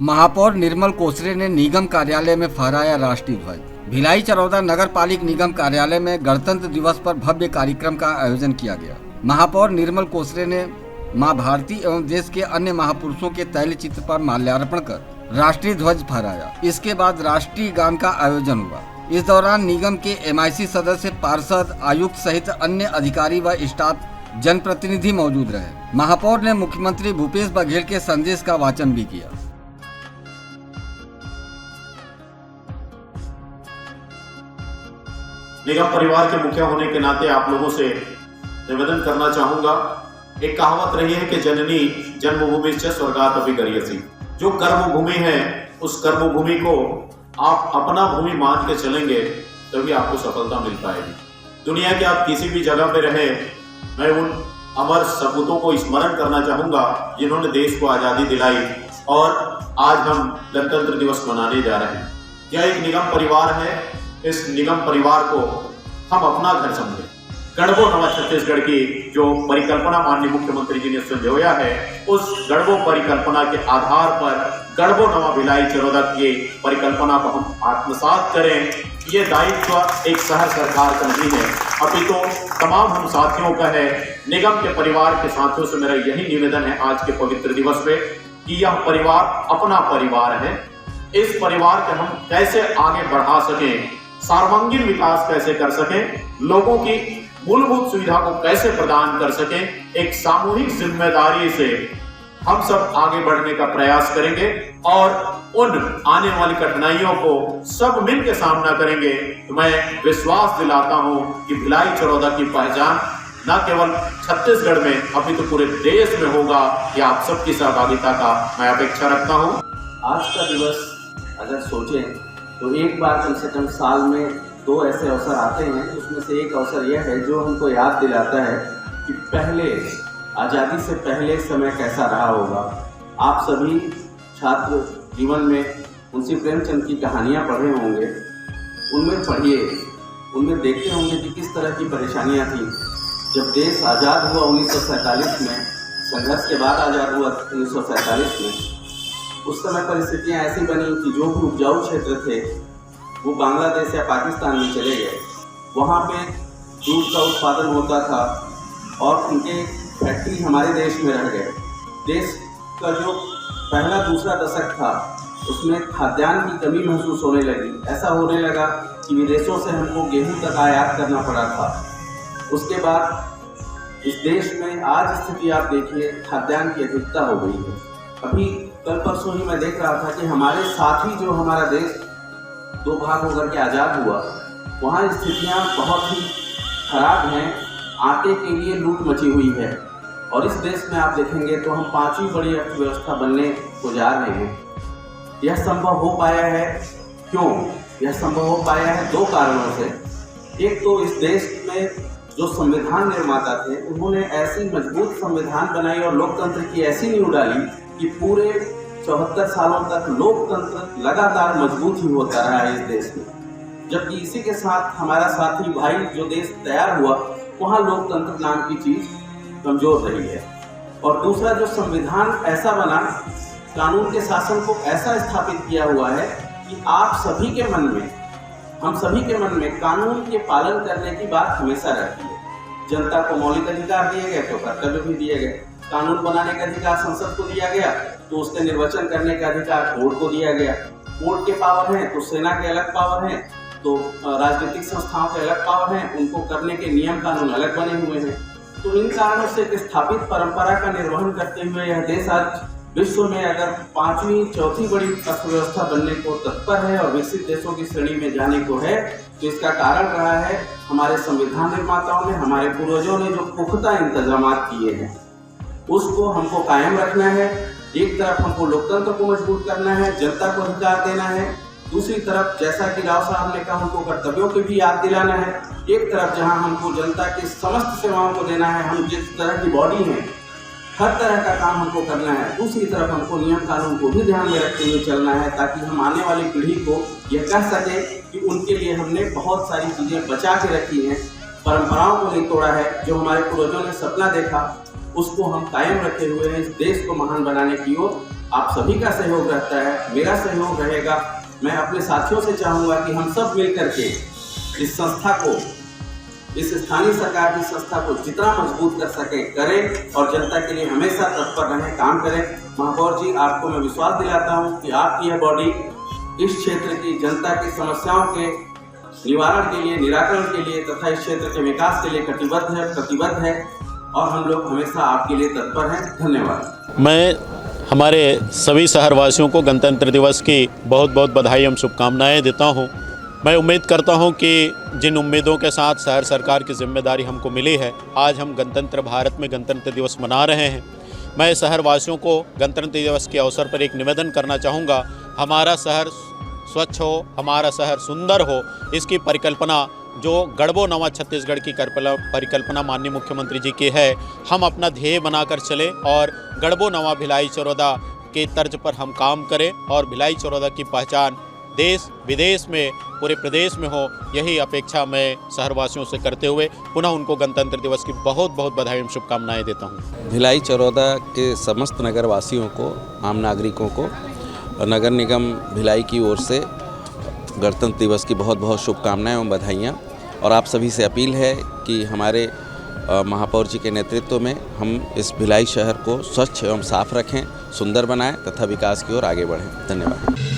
महापौर निर्मल कोसरे ने निगम कार्यालय में फहराया राष्ट्रीय ध्वज। भिलाई चरौदा नगर पालिक निगम कार्यालय में गणतंत्र दिवस पर भव्य कार्यक्रम का आयोजन किया गया। महापौर निर्मल कोसरे ने मां भारती एवं देश के अन्य महापुरुषों के तैल चित्र पर माल्यार्पण कर राष्ट्रीय ध्वज फहराया। इसके बाद राष्ट्रीय गान का आयोजन हुआ। इस दौरान निगम के MIC सदस्य, पार्षद, आयुक्त सहित अन्य अधिकारी व स्टाफ जनप्रतिनिधि मौजूद रहे। महापौर ने मुख्यमंत्री भूपेश बघेल के संदेश का वाचन भी किया। निगम परिवार के मुखिया होने के नाते आप लोगों से निवेदन करना चाहूंगा। एक कहावत रही है कि जननी जन्मभूमि से स्वर्गात् अपि गरीयसी। जो कर्मभूमि है उस कर्मभूमि को आप अपना भूमि मान के चलेंगे तभी आपको सफलता मिल पाएगी। दुनिया के आप किसी भी जगह पे रहे, मैं उन अमर सपूतों को स्मरण करना चाहूंगा जिन्होंने देश को आजादी दिलाई और आज हम गणतंत्र दिवस मनाने जा रहे हैं। यह एक निगम परिवार है। इस निगम परिवार को हम अपना घर समझें। गढ़बो नवा छत्तीसगढ़ की जो परिकल्पना माननीय मुख्यमंत्री जी ने संजोया है, उस गढ़बो परिकल्पना के आधार पर गढ़बो नवा भिलाई चरौदा की परिकल्पना को हम आत्मसात करें। ये दायित्व एक शहर सरकार का नहीं है, अपितु तमाम हम साथियों का है। निगम के परिवार के साथियों से मेरा यही निवेदन है आज के पवित्र दिवस पे कि यह परिवार अपना परिवार है। इस परिवार को हम कैसे आगे बढ़ा सकें, सर्वांगीण विकास कैसे कर सकें, लोगों की मूलभूत सुविधा को कैसे प्रदान कर सकें, एक सामूहिक जिम्मेदारी से हम सब आगे बढ़ने का प्रयास करेंगे और उन आने वाली कठिनाइयों को सब मिल के सामना करेंगे। तो मैं विश्वास दिलाता हूं कि भिलाई चरौदा की पहचान न केवल छत्तीसगढ़ में अपितु पूरे देश में होगा। यह आप सबकी सहभागिता का मैं अपेक्षा रखता हूं। आज का दिवस अगर सोचें तो एक बार कम से कम साल में 2 ऐसे अवसर आते हैं। उसमें से एक अवसर यह है जो हमको याद दिलाता है कि पहले आज़ादी से पहले समय कैसा रहा होगा। आप सभी छात्र जीवन में मुंशी प्रेमचंद की कहानियाँ पढ़े होंगे, उनमें पढ़िए, उनमें देखते होंगे कि किस तरह की परेशानियाँ थी। जब देश आज़ाद हुआ 1947 में, संघर्ष के बाद आज़ाद हुआ 1947 में, उस समय परिस्थितियाँ ऐसी बनी कि जो भी उपजाऊ क्षेत्र थे वो बांग्लादेश या पाकिस्तान में चले गए। वहाँ पे दूध का उत्पादन होता था और उनके फैक्ट्री हमारे देश में रह गए। देश का जो पहला दूसरा दशक था उसमें खाद्यान्न की कमी महसूस होने लगी। ऐसा होने लगा कि विदेशों से हमको गेहूं तक आयात करना पड़ा था। उसके बाद इस देश में आज स्थिति आप देखिए, खाद्यान्न की अधिकता हो गई है। अभी कल परसों ही मैं देख रहा था कि हमारे साथ ही जो हमारा देश 2 भाग होकर के आज़ाद हुआ, वहाँ स्थितियाँ बहुत ही खराब हैं। आटे के लिए लूट मची हुई है और इस देश में आप देखेंगे तो हम 5वीं बड़ी अर्थव्यवस्था बनने को जा रहे हैं। यह संभव हो पाया है क्यों? यह संभव हो पाया है 2 कारणों से। एक तो इस देश में जो संविधान निर्माता थे उन्होंने ऐसी मजबूत संविधान बनाई और लोकतंत्र की ऐसी नींव डाली कि पूरे 74 सालों तक लोकतंत्र लगातार मजबूत ही होता रहा है इस देश में। जबकि इसी के साथ हमारा साथी भाई जो देश तैयार हुआ, वहाँ लोकतंत्र नाम की चीज कमजोर रही है। और दूसरा, जो संविधान ऐसा बना, कानून के शासन को ऐसा स्थापित किया हुआ है कि आप सभी के मन में, हम सभी के मन में कानून के पालन करने की बात हमेशा रहती है। जनता को मौलिक अधिकार दिए गए तो कर्तव्य भी दिए गए। कानून बनाने का अधिकार संसद को दिया गया तो उसके निर्वचन करने का अधिकार कोर्ट को दिया गया। कोर्ट के पावर हैं तो सेना के अलग पावर हैं, तो राजनीतिक संस्थाओं के अलग पावर हैं, उनको करने के नियम कानून अलग बने हुए हैं। तो इन कारणों से एक स्थापित परंपरा का निर्वहन करते हुए यह देश आज विश्व में अगर 5वीं 4थी बड़ी अर्थव्यवस्था बनने को तत्पर है और विकसित देशों की श्रेणी में जाने को है, तो इसका कारण रहा है हमारे संविधान निर्माताओं ने, हमारे पूर्वजों ने जो पुख्ता इंतजाम किए हैं उसको हमको कायम रखना है। एक तरफ हमको लोकतंत्र को मजबूत करना है, जनता को अधिकार देना है। दूसरी तरफ, जैसा कि राव साहब ने कहा, हमको कर्तव्यों की भी याद दिलाना है। एक तरफ जहां हमको जनता की समस्त सेवाओं को देना है, हम जिस तरह की बॉडी हैं हर तरह का काम हमको करना है। दूसरी तरफ हमको नियम कानून को भी ध्यान में रखते हुए चलना है ताकि हम आने वाली पीढ़ी को यह कह सके कि उनके लिए हमने बहुत सारी चीज़ें बचा के रखी हैं, परंपराओं को नहीं तोड़ा है। जो हमारे पूर्वजों ने सपना देखा उसको हम कायम रखे हुए हैं, इस देश को महान बनाने की ओर आप सभी का सहयोग रहता है, मेरा सहयोग रहेगा। मैं अपने साथियों से चाहूँगा कि हम सब मिल करके इस संस्था को, इस स्थानीय सरकार की संस्था को जितना मजबूत कर सके करें और जनता के लिए हमेशा तत्पर रहें, काम करें। महापौर जी, आपको मैं विश्वास दिलाता हूं कि आपकी यह बॉडी इस क्षेत्र की जनता की समस्याओं के निवारण के लिए, निराकरण के लिए तथा इस क्षेत्र के विकास के लिए कटिबद्ध है, प्रतिबद्ध है और हम लोग हमेशा आपके लिए तत्पर हैं। धन्यवाद। मैं हमारे सभी शहरवासियों को गणतंत्र दिवस की बहुत बहुत बधाई एवं शुभकामनाएं देता हूं। मैं उम्मीद करता हूं कि जिन उम्मीदों के साथ शहर सरकार की जिम्मेदारी हमको मिली है, आज हम गणतंत्र भारत में गणतंत्र दिवस मना रहे हैं। मैं शहरवासियों को गणतंत्र दिवस के अवसर पर एक निवेदन करना चाहूँगा, हमारा शहर स्वच्छ हो, हमारा शहर सुंदर हो, इसकी परिकल्पना जो गढ़बो नवा छत्तीसगढ़ की परिकल्पना माननीय मुख्यमंत्री जी की है, हम अपना ध्येय बनाकर चले और गढ़बो नवा भिलाई चरौदा के तर्ज पर हम काम करें और भिलाई चरौदा की पहचान देश विदेश में, पूरे प्रदेश में हो, यही अपेक्षा मैं शहरवासियों से करते हुए पुनः उनको गणतंत्र दिवस की बहुत बहुत बधाई एवं शुभकामनाएं देता हूं। भिलाई चरौदा के समस्त नगरवासियों को, आम नागरिकों को नगर निगम भिलाई की ओर से गणतंत्र दिवस की बहुत बहुत शुभकामनाएं एवं बधाइयाँ। और आप सभी से अपील है कि हमारे महापौर जी के नेतृत्व में हम इस भिलाई शहर को स्वच्छ एवं साफ रखें, सुंदर बनाएं तथा विकास की ओर आगे बढ़ें। धन्यवाद।